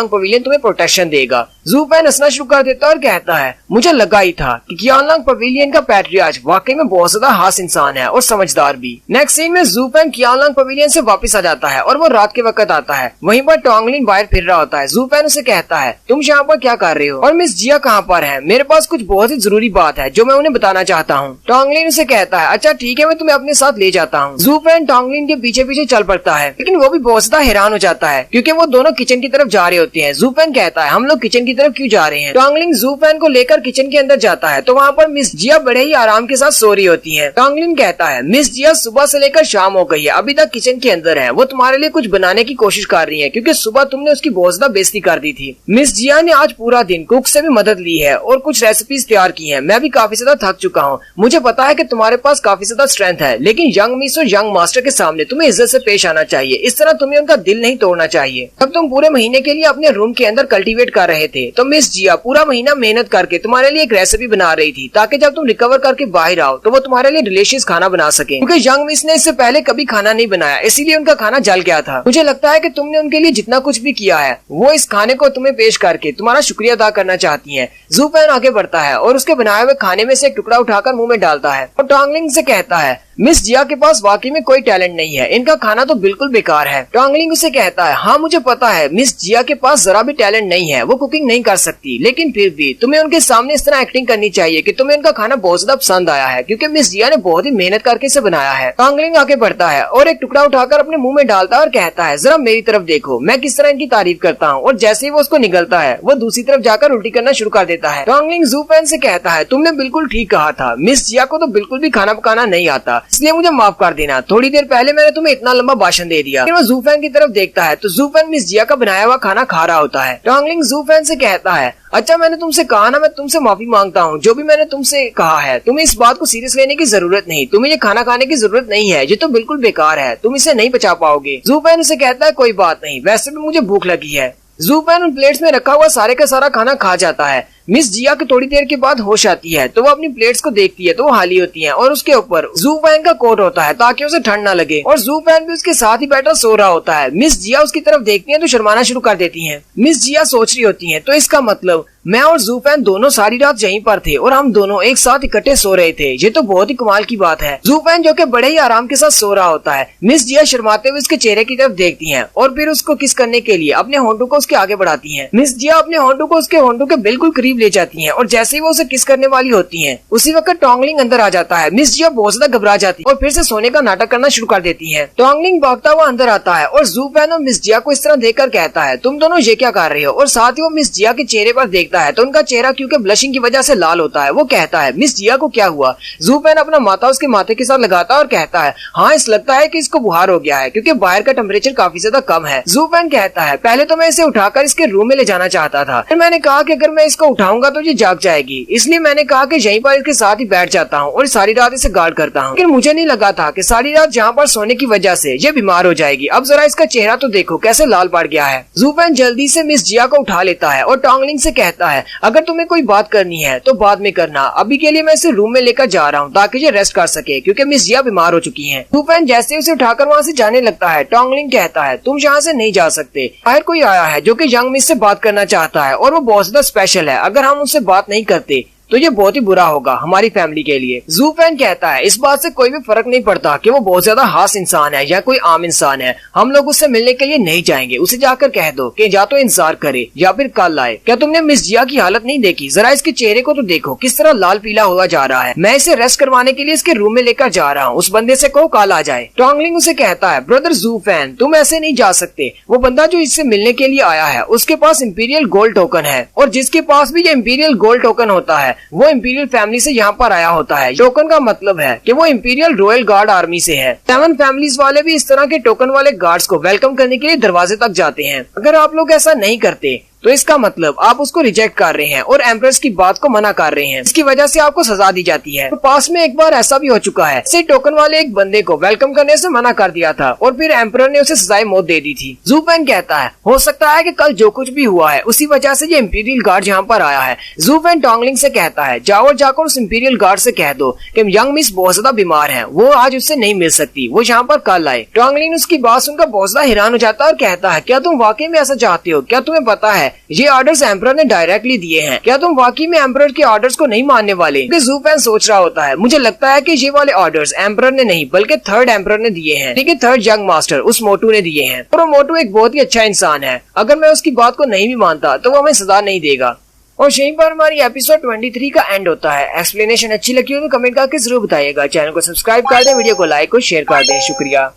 Pavilion तुम्हें protection देगा। ज़ूपेन हंसना शुरू कर देता है और कहता है, मुझे लगा ही था कि कियानलांग पवेलियन का पैट्रियार्च वाकई में बहुत ज्यादा खास इंसान है और समझदार भी। नेक्स्ट सीन में ज़ूपेन कियानलांग पवेलियन से वापस आ जाता है और वो रात के वक्त आता है। वहीं पर टोंगलिन बाहर फिर रहा होता है। ज़ूपेन उसे कहता है, तुम यहाँ पर क्या कर रहे हो और मिस जिया कहाँ पर है? मेरे पास कुछ बहुत ही जरूरी बात है जो मैं उन्हें बताना चाहता हूँ। टोंगलिन उसे कहता है, अच्छा ठीक है, मैं तुम्हें अपने साथ ले जाता हूँ। ज़ूपेन टोंगलिन के पीछे पीछे चल पड़ता है, लेकिन वो भी बहुत ज्यादा हैरान हो जाता है क्योंकि वो दोनों किचन की तरफ जा रहे होते हैं। ज़ूपेन कहता है, हम लोग किचन की तरफ क्यों जा रहे हैं? टोंगलिन ज़ूपेन को लेकर किचन के अंदर जाता है तो वहाँ पर मिस जिया बड़े ही आराम के साथ सो रही होती है। टोंगलिन कहता है, मिस जिया सुबह से लेकर शाम हो गई है, अभी तक किचन के अंदर है। वो तुम्हारे लिए कुछ बनाने की कोशिश कर रही है क्योंकि सुबह तुमने उसकी बहुत ज्यादा बेइज्जती कर दी थी। मिस जिया ने आज पूरा दिन कुक से भी मदद ली है और कुछ रेसिपीज तैयार की है। मैं भी काफी ज्यादा थक चुका हूँ। मुझे पता है कि तुम्हारे पास काफी ज्यादा स्ट्रेंथ है, लेकिन यंग मिस और यंग मास्टर के सामने तुम्हें इज्जत से पेश आना चाहिए। इस तरह तुम्हें उनका दिल नहीं तोड़ना चाहिए। तब तुम पूरे महीने के लिए अपने रूम के अंदर कल्टीवेट कर रहे थे तो मिस जिया पूरा महीना मेहनत करके तुम्हारे लिए एक रेसिपी बना रही थी ताकि जब तुम रिकवर करके बाहर आओ तो वो तुम्हारे लिए डिलीशियस खाना बना सके। क्योंकि यंग मिस ने इससे पहले कभी खाना नहीं बनाया, इसीलिए उनका खाना जल गया था। मुझे लगता है कि तुमने उनके लिए जितना कुछ भी किया है वो इस खाने को तुम्हें पेश करके तुम्हारा शुक्रिया अदा करना चाहती है। ज़ूपेन आगे बढ़ता है और उसके बनाए हुए खाने में से एक टुकड़ा उठाकर मुंह में डालता है और टोंगलिन से कहता है, मिस जिया के पास वाकई में कोई टैलेंट नहीं है, इनका खाना तो बिल्कुल बेकार है। टोंगलिन उसे कहता है, हाँ मुझे पता है मिस जिया के पास जरा भी टैलेंट नहीं है, वो कुकिंग नहीं कर सकती, लेकिन फिर भी तुम्हें उनके सामने इस तरह एक्टिंग करनी चाहिए कि तुम्हें उनका खाना बहुत ज्यादा पसंद आया है क्योंकि मिस जिया ने बहुत ही मेहनत करके इसे बनाया है। टोंगलिन आगे बढ़ता है और एक टुकड़ा उठाकर अपने मुंह में डालता है और कहता है, जरा मेरी तरफ देखो, मैं किस तरह इनकी तारीफ करता हूँ। और जैसे ही वो उसको निगलता है वो दूसरी तरफ जाकर उल्टी करना शुरू कर देता है। टोंगलिन ज़ूपेन से कहता है, तुमने बिल्कुल ठीक कहा था, मिस जिया को तो बिल्कुल भी खाना पकाना नहीं आता, इसलिए मुझे माफ कर देना। थोड़ी देर पहले मैंने तुम्हें इतना लंबा भाषण दे दिया। वो ज़ूपेन की तरफ देखता है तो ज़ूपेन मिस जिया का बनाया हुआ खाना खा रहा होता है। टोंगलिन ज़ूपेन से कहता है, अच्छा मैंने तुमसे कहा ना, मैं तुमसे माफी मांगता हूँ जो भी मैंने तुमसे कहा है। तुम्हें इस बात को सीरियस लेने की जरूरत नहीं, तुम्हें ये खाना खाने की जरूरत नहीं है, ये तो बिल्कुल बेकार है, तुम इसे नहीं पचा पाओगे। ज़ूपेन उसे कहता है, कोई बात नहीं, वैसे भी मुझे भूख लगी है। ज़ूपेन उन प्लेट्स में रखा हुआ सारे का सारा खाना खा जाता है। मिस जिया की थोड़ी देर के बाद होश आती है तो वो अपनी प्लेट्स को देखती है तो वो खाली होती हैं और उसके ऊपर ज़ूपेन का कोट होता है ताकि उसे ठंड न लगे और ज़ूपेन भी उसके साथ ही बैठा सो रहा होता है। मिस जिया उसकी तरफ देखती है तो शर्माना शुरू कर देती हैं। मिस जिया सोच रही होती हैं, तो इसका मतलब मैं और ज़ूपेन दोनों सारी रात यहीं पर थे और हम दोनों एक साथ इकट्ठे सो रहे थे, ये तो बहुत ही कमाल की बात है। ज़ूपेन जो कि बड़े ही आराम के साथ सो रहा होता है। मिस जिया शर्माते हुए उसके चेहरे की तरफ देखती हैं और फिर उसको किस करने के लिए अपने होंठों को उसके आगे बढ़ाती हैं। मिस जिया अपने होंठों को उसके होंठों के बिल्कुल करीब ले जाती हैं और जैसे ही वो उसे किस करने वाली होती हैं उसी वक्त टोंगलिन अंदर आ जाता है। मिस जिया बहुत ज्यादा घबरा जाती है और फिर से सोने का नाटक करना शुरू कर देती है। टोंगलिन भागता हुआ अंदर आता है और ज़ूपेन और मिस जिया को इस तरह देखकर कहता है, तुम दोनों ये क्या कर रहे हो? और साथ ही वो मिस जिया के चेहरे पर देखता है तो उनका चेहरा क्योंकि ब्लशिंग की वजह से लाल होता है। वो कहता है, मिस जिया को क्या हुआ? ज़ूपेन अपना माथा उसके माथे के साथ लगाता है और कहता है, हाँ इस लगता है कि इसको बुखार हो गया है क्योंकि बाहर का टेम्परेचर काफी ज्यादा कम है। ज़ूपेन कहता है, पहले तो मैं इसे उठाकर इसके रूम में ले जाना चाहता था, फिर मैंने कहा कि अगर मैं इसको उठाऊंगा तो ये जाग जाएगी, इसलिए मैंने कहा कि यहीं पर इसके साथ ही बैठ जाता हूँ और सारी रात इसे गार्ड करता हूँ। लेकिन मुझे नहीं लगा था कि सारी रात यहाँ पर सोने की वजह से ये बीमार हो जाएगी। अब जरा इसका चेहरा तो देखो कैसे लाल पड़ गया है। ज़ूपेन जल्दी से मिस जिया को उठा लेता है और टोंगलिन से कहता है, अगर तुम्हें कोई बात करनी है तो बाद में करना, अभी के लिए मैं इसे रूम में लेकर जा रहा हूँ ताकि ये रेस्ट कर सके क्योंकि मिस जिया बीमार हो चुकी है। ज़ूपेन जैसे उसे उठाकर वहाँ से जाने लगता है, टोंगलिन कहता है, तुम यहाँ से नहीं जा सकते, बाहर कोई आया है जो कि यंग मिस से बात करना चाहता है और वो बहुत ज्यादा स्पेशल है, अगर हम उससे बात नहीं करते तो ये बहुत ही बुरा होगा हमारी फैमिली के लिए। ज़ूपेन कहता है, इस बात से कोई भी फर्क नहीं पड़ता कि वो बहुत ज्यादा खास इंसान है या कोई आम इंसान है, हम लोग उससे मिलने के लिए नहीं जाएंगे। उसे जाकर कह दो कि या तो इंतजार करे या फिर कल आए। क्या तुमने मिस जिया की हालत नहीं देखी? जरा इसके चेहरे को तो देखो किस तरह लाल पीला हुआ जा रहा है। मैं इसे रेस्ट करवाने के लिए इसके रूम में लेकर जा रहा हूँ, उस बंदे से कहो कल आ जाए। टोंगलिन उसे कहता है, ब्रदर ज़ूपेन तुम ऐसे नहीं जा सकते, वो बंदा जो इससे मिलने के लिए आया है उसके पास इंपीरियल गोल्ड टोकन है और जिसके पास भी ये इंपीरियल गोल्ड टोकन होता है वो इंपीरियल फैमिली से यहाँ पर आया होता है। टोकन का मतलब है कि वो इंपीरियल रॉयल गार्ड आर्मी से है। 7 फैमिलीज वाले भी इस तरह के टोकन वाले गार्ड्स को वेलकम करने के लिए दरवाजे तक जाते हैं। अगर आप लोग ऐसा नहीं करते तो इसका मतलब आप उसको रिजेक्ट कर रहे हैं और एम्प्रेस की बात को मना कर रहे हैं। इसकी वजह से आपको सजा दी जाती है। तो पास में एक बार ऐसा भी हो चुका है, इसे टोकन वाले एक बंदे को वेलकम करने से मना कर दिया था और फिर एम्परर ने उसे सजाए मौत दे दी थी। जू पेन कहता है हो सकता है कि कल जो कुछ भी हुआ है उसी वजह से ये इंपीरियल गार्ड यहाँ पर आया है। जू पेन टोंगलिंग से कहता है जाओ और जाकर उस इंपीरियल गार्ड से कह दो कि यंग मिस बहुत ज्यादा बीमार है, वो आज उससे नहीं मिल सकती, वो यहाँ पर कल आए। टोंगलिंग उसकी बात सुनकर बहुत ज्यादा हैरान हो जाता है और कहता है क्या तुम वाकई में ऐसा चाहते हो? क्या तुम्हें पता है ये ऑर्डर्स एम्परर ने डायरेक्टली दिए हैं? क्या तुम वाकई में एम्परर के ऑर्डर्स को नहीं मानने वाले? जू पेन सोच रहा होता है मुझे लगता है कि ये वाले ऑर्डर्स एम्परर ने नहीं बल्कि थर्ड एम्परर ने दिए हैं, ठीक है, थर्ड यंग मास्टर उस मोटू ने दिए हैं। और वो मोटू एक बहुत ही अच्छा इंसान है, अगर मैं उसकी बात को नहीं भी मानता तो वो हमें सजा नहीं देगा। और यहीं पर हमारी एपिसोड 23 का एंड होता है। एक्सप्लेनेशन अच्छी लगी हो तो कमेंट करके जरूर बताइएगा। चैनल को सब्सक्राइब कर दें, वीडियो को लाइक और शेयर कर दें। शुक्रिया।